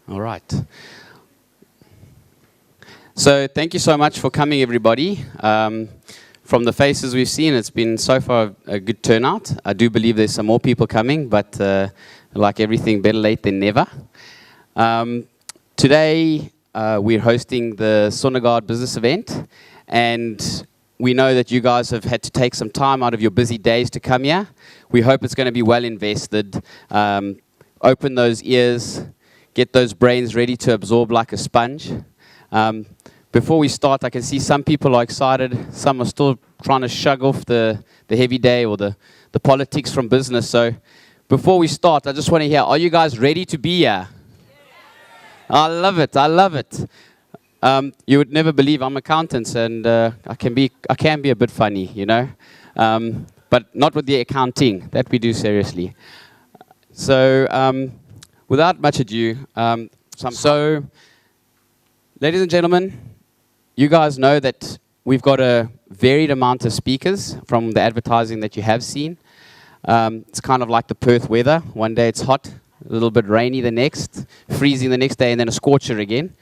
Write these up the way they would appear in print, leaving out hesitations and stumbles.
All right. So thank you so much for coming, everybody. From the faces we've seen, it's been so far a good turnout. I do believe there's some more people coming, but like everything, better late than never. Today, we're hosting the Sondergaard business event, and we know that you guys have had to take some time out of your busy days to come here. We hope it's going to be well invested. Open those ears, get those brains ready to absorb like a sponge. Before we start, I can see some people are excited. Some are still trying to shrug off the heavy day or the politics from business. So before we start, I just want to hear, are you guys ready to be here? I love it. I love it. You would never believe I'm accountants, and I can be a bit funny, you know, but not with the accounting. That we do seriously. So without much ado, ladies and gentlemen, you guys know that we've got a varied amount of speakers from the advertising that you have seen. It's kind of like the Perth weather. One day it's hot, a little bit rainy the next, freezing the next day, and then a scorcher again.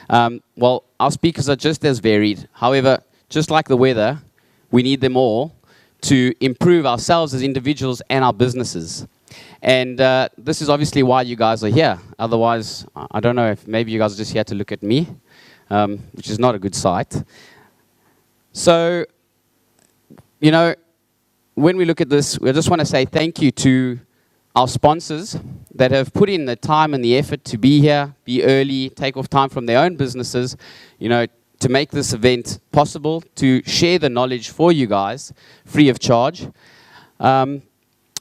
Well, our speakers are just as varied. However, just like the weather, we need them all to improve ourselves as individuals and our businesses. And this is obviously why you guys are here. Otherwise, I don't know if maybe you guys are just here to look at me, which is not a good sight. So, you know, when we look at this, we just want to say thank you to our sponsors that have put in the time and the effort to be here, be early, take off time from their own businesses, you know, to make this event possible, to share the knowledge for you guys, free of charge.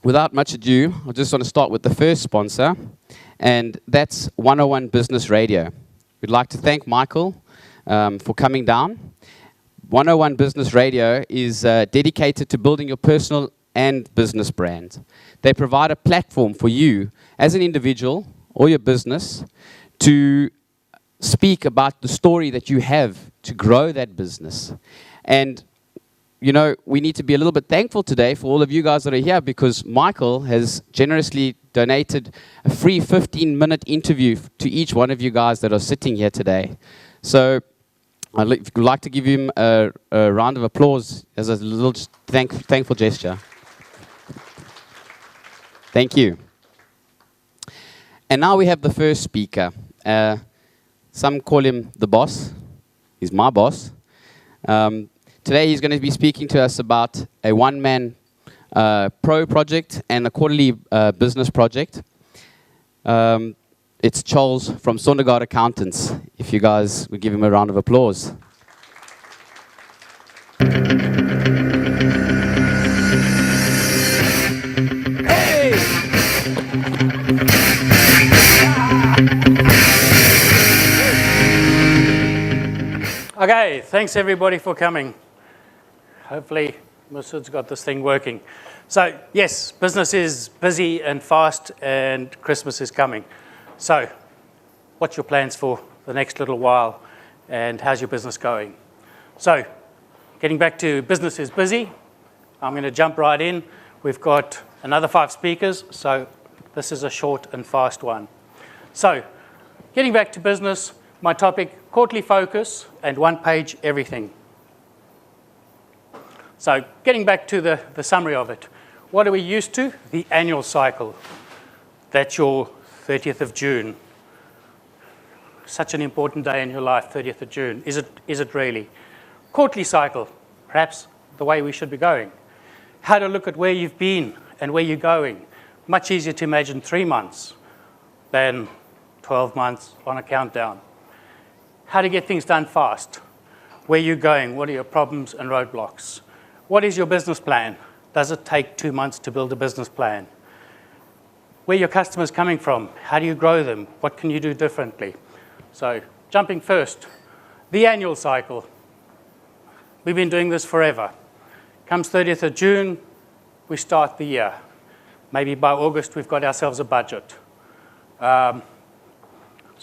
Without much ado, I just want to start with the first sponsor, and that's 101 Business Radio. We'd like to thank Michael for coming down. 101 Business Radio is dedicated to building your personal and business brand. They provide a platform for you as an individual or your business to speak about the story that you have to grow that business. And you know, we need to be a little bit thankful today for all of you guys that are here, because Michael has generously donated a free 15-minute interview to each one of you guys that are sitting here today. So I'd like to give him a round of applause as a little thankful gesture. Thank you. And now we have the first speaker. Some call him the boss. He's my boss. Today he's going to be speaking to us about a one-man pro project and a quarterly business project. It's Charles from Sondergaard Accountants. If you guys would give him a round of applause. Hey! Okay, thanks everybody for coming. Hopefully, Masood's got this thing working. So, yes, business is busy and fast, and Christmas is coming. So, what's your plans for the next little while, and how's your business going? So, getting back to business is busy, I'm going to jump right in. We've got another 5 speakers, so this is a short and fast one. So, getting back to business, my topic, quarterly focus and one-page everything. So getting back to the summary of it, what are we used to? The annual cycle. That's your 30th of June. Such an important day in your life, 30th of June. Is it really? Quarterly cycle, perhaps the way we should be going. How to look at where you've been and where you're going. Much easier to imagine 3 months than 12 months on a countdown. How to get things done fast. Where you're going, what are your problems and roadblocks? What is your business plan? Does it take 2 months to build a business plan? Where are your customers coming from? How do you grow them? What can you do differently? So, jumping first, the annual cycle. We've been doing this forever. Comes 30th of June, we start the year. Maybe by August, we've got ourselves a budget. So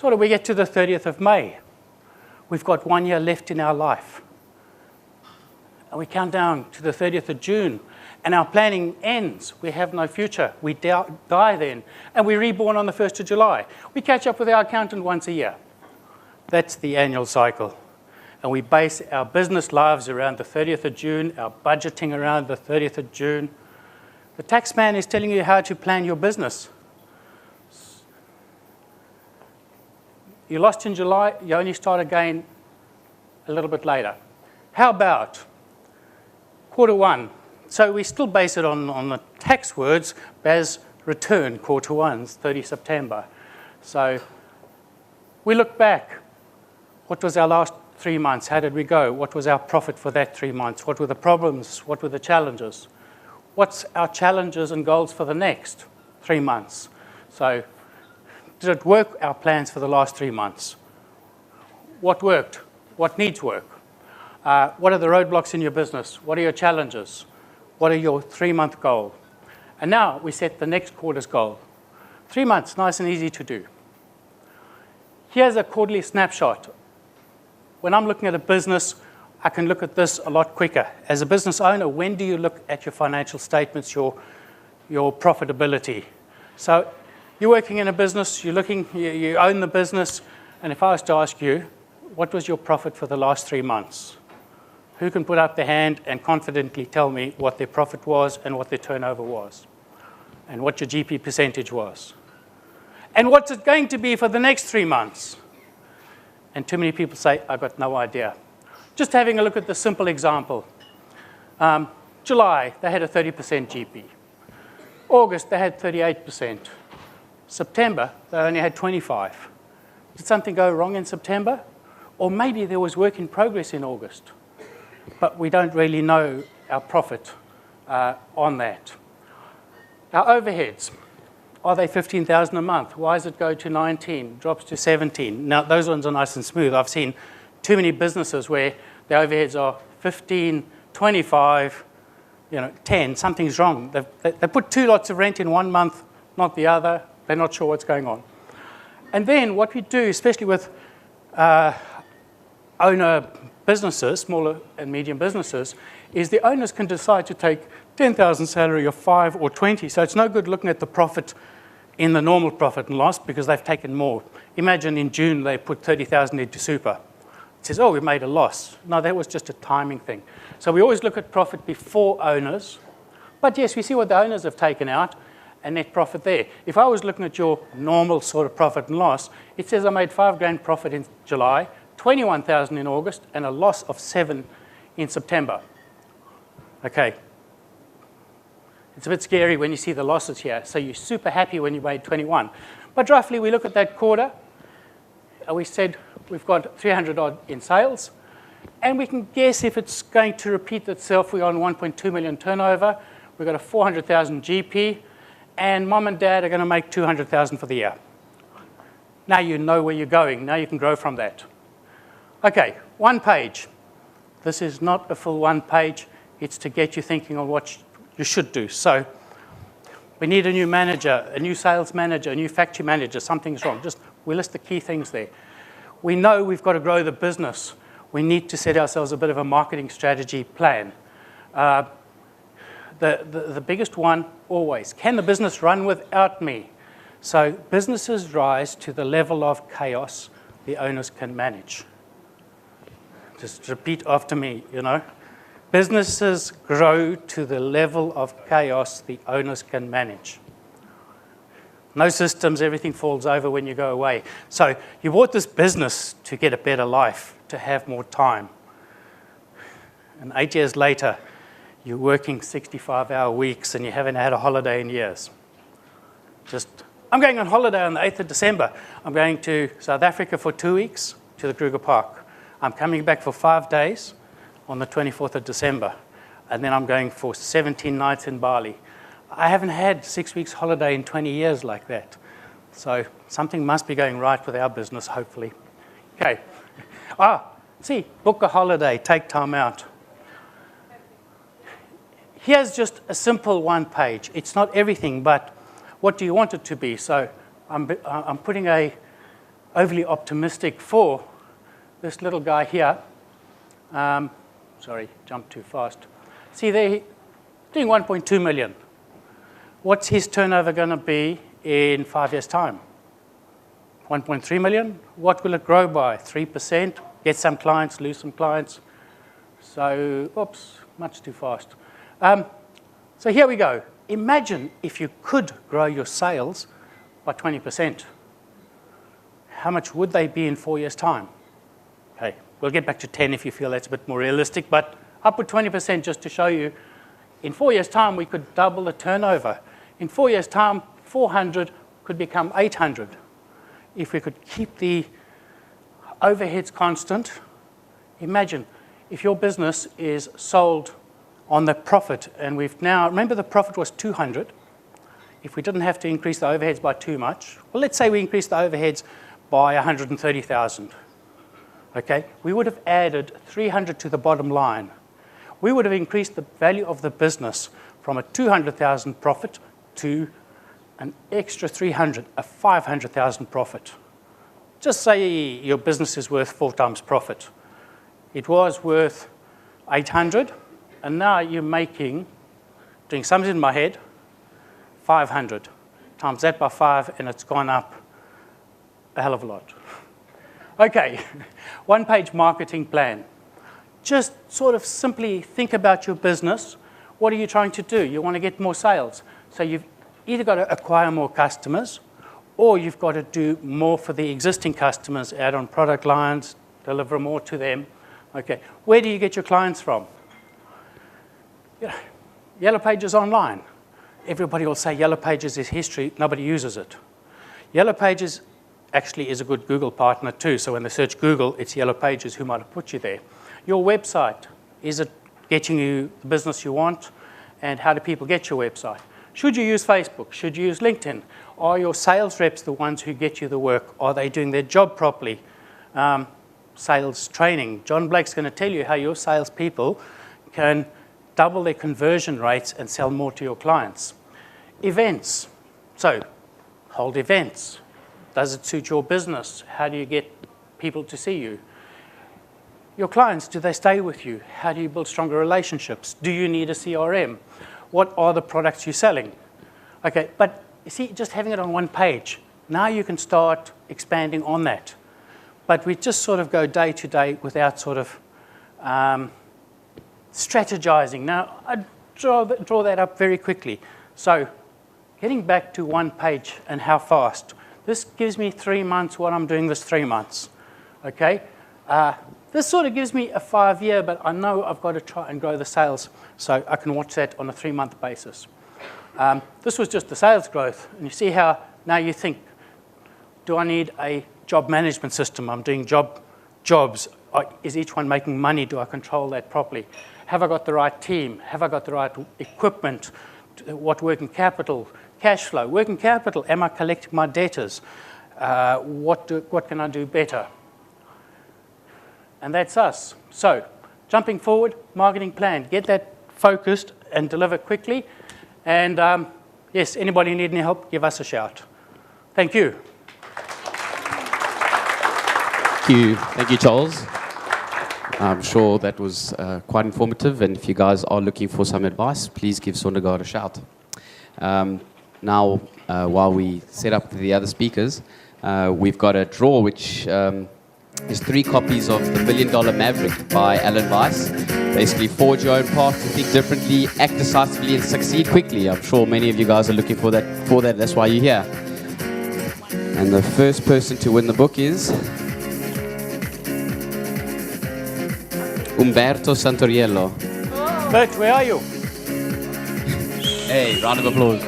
do we get to the 30th of May? We've got 1 year left in our life. And we count down to the 30th of June. And our planning ends. We have no future. We die then. And we're reborn on the 1st of July. We catch up with our accountant once a year. That's the annual cycle. And we base our business lives around the 30th of June, our budgeting around the 30th of June. The tax man is telling you how to plan your business. You lost in July, you only start again a little bit later. How about quarter one? So we still base it on the tax words, BAS return, quarter one's 30 September. So we look back. What was our last 3 months? How did we go? What was our profit for that 3 months? What were the problems? What were the challenges? What's our challenges and goals for the next 3 months? So did it work, our plans for the last 3 months? What worked? What needs work? What are the roadblocks in your business? What are your challenges? What are your 3-month goal? And now we set the next quarter's goal. 3 months, nice and easy to do. Here's a quarterly snapshot. When I'm looking at a business, I can look at this a lot quicker. As a business owner, when do you look at your financial statements, your profitability? So you're working in a business, you own the business, and if I was to ask you, what was your profit for the last 3 months? Who can put up their hand and confidently tell me what their profit was and what their turnover was? And what your GP percentage was? And what's it going to be for the next 3 months? And too many people say, I've got no idea. Just having a look at the simple example. July, they had a 30% GP. August, they had 38%. September, they only had 25%. Did something go wrong in September? Or maybe there was work in progress in August. But we don't really know our profit on that. Our overheads, are they 15,000 a month? Why does it go to 19, drops to 17? Now, those ones are nice and smooth. I've seen too many businesses where the overheads are 15, 25, 10. Something's wrong. They put 2 lots of rent in 1 month, not the other. They're not sure what's going on. And then what we do, especially with owner businesses, smaller and medium businesses, is the owners can decide to take 10,000 salary or 5 or 20. So it's no good looking at the profit in the normal profit and loss because they've taken more. Imagine in June they put 30,000 into super. It says, oh, we made a loss. No, that was just a timing thing. So we always look at profit before owners. But yes, we see what the owners have taken out and net profit there. If I was looking at your normal sort of profit and loss, it says I made 5 grand profit in July, 21,000 in August, and a loss of 7 in September. Okay. It's a bit scary when you see the losses here. So you're super happy when you made 21. But roughly, we look at that quarter. We said we've got 300 odd in sales. And we can guess if it's going to repeat itself. We're on 1.2 million turnover. We've got a 400,000 GP. And mom and dad are going to make 200,000 for the year. Now you know where you're going. Now you can grow from that. Okay, 1 page. This is not a full 1 page. It's to get you thinking on what you should do. So we need a new manager, a new sales manager, a new factory manager. Something's wrong. We list the key things there. We know we've got to grow the business. We need to set ourselves a bit of a marketing strategy plan. The biggest one always, can the business run without me? So businesses rise to the level of chaos the owners can manage. Just repeat after me, Businesses grow to the level of chaos the owners can manage. No systems, everything falls over when you go away. So you bought this business to get a better life, to have more time. And 8 years later, you're working 65-hour weeks and you haven't had a holiday in years. I'm going on holiday on the 8th of December. I'm going to South Africa for 2 weeks to the Kruger Park. I'm coming back for 5 days on the 24th of December. And then I'm going for 17 nights in Bali. I haven't had 6 weeks holiday in 20 years like that. So something must be going right with our business, hopefully. Okay. Book a holiday, take time out. Here's just a simple 1 page. It's not everything, but what do you want it to be? So I'm putting a overly optimistic for this little guy here. Sorry, jumped too fast. See there, doing 1.2 million. What's his turnover going to be in 5 years' time? 1.3 million. What will it grow by? 3%. Get some clients, lose some clients. So, oops, much too fast. So here we go. Imagine if you could grow your sales by 20%. How much would they be in 4 years' time? Okay, we'll get back to 10 if you feel that's a bit more realistic, but up with 20% just to show you, in 4 years' time, we could double the turnover. In 4 years' time, 400 could become 800. If we could keep the overheads constant, imagine if your business is sold on the profit, and we've now, remember the profit was 200. If we didn't have to increase the overheads by too much, well, let's say we increased the overheads by 130,000. Okay, we would have added 300 to the bottom line. We would have increased the value of the business from a 200,000 profit to an extra 300, a 500,000 profit. Just say your business is worth 4 times profit. It was worth 800, and now you're making, doing sums in my head, 500. Times that by 5, and it's gone up a hell of a lot. Okay, one-page marketing plan. Just sort of simply think about your business. What are you trying to do? You want to get more sales. So you've either got to acquire more customers, or you've got to do more for the existing customers, add on product lines, deliver more to them. Okay, where do you get your clients from? Yeah. Yellow Pages online. Everybody will say Yellow Pages is history. Nobody uses it. Yellow Pages actually is a good Google partner too. So when they search Google, it's Yellow Pages who might have put you there. Your website, is it getting you the business you want? And how do people get your website? Should you use Facebook? Should you use LinkedIn? Are your sales reps the ones who get you the work? Are they doing their job properly? Sales training. John Blake's going to tell you how your salespeople can double their conversion rates and sell more to your clients. Events. So, hold events. Does it suit your business? How do you get people to see you? Your clients, do they stay with you? How do you build stronger relationships? Do you need a CRM? What are the products you're selling? Okay, but you see, just having it on one page, now you can start expanding on that. But we just sort of go day to day without sort of strategizing. Now, I draw that up very quickly. So, getting back to one page and how fast. This gives me 3 months what I'm doing this 3 months. Okay? This sort of gives me a 5-year, but I know I've got to try and grow the sales, so I can watch that on a 3-month basis. This was just the sales growth, and you see how now you think, do I need a job management system? I'm doing jobs. Is each one making money? Do I control that properly? Have I got the right team? Have I got the right equipment? What working capital? Cash flow? Working capital, am I collecting my debtors? What can I do better? And that's us. So, jumping forward, marketing plan. Get that focused and deliver quickly. And yes, anybody need any help, give us a shout. Thank you. Thank you, Charles. I'm sure that was quite informative, and if you guys are looking for some advice, please give Sondergaard a shout. Now, while we set up the other speakers, we've got a draw which is 3 copies of The $1 Million Maverick by Alan Weiss. Basically, forge your own path to think differently, act decisively, and succeed quickly. I'm sure many of you guys are looking for that. That's why you're here. And the first person to win the book is Umberto Santoriello. Bert, where are you? Hey, round of applause.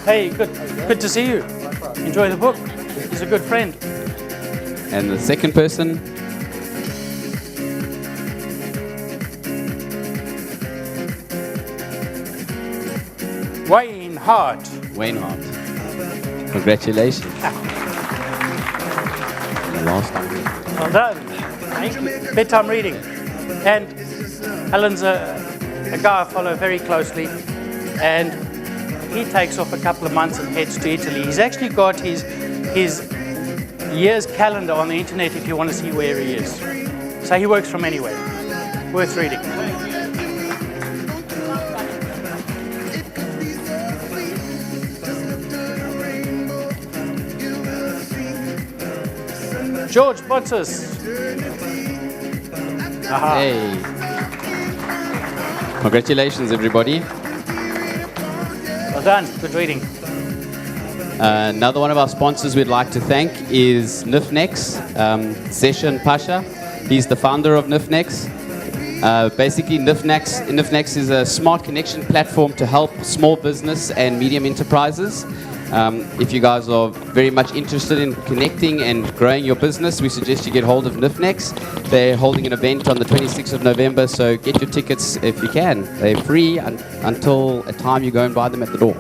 Hey, good to see you. Enjoy the book. He's a good friend. And the second person? Wayne Hart. Wayne Hart. Congratulations. Last time. Well done. Thank you. Bedtime reading. And Alan's a guy I follow very closely, and he takes off a couple of months and heads to Italy. He's actually got his year's calendar on the internet if you want to see where he is. So he works from anywhere. Worth reading. George sponsors. Aha. Hey. Congratulations, everybody. Well done. Good reading. Another one of our sponsors we'd like to thank is Nifnex, Session Pasha. He's the founder of Nifnex. Basically, Nifnex is a smart connection platform to help small business and medium enterprises. If you guys are very much interested in connecting and growing your business, we suggest you get hold of Nifnex. They're holding an event on the 26th of November, so get your tickets if you can. They're free until a time you go and buy them at the door.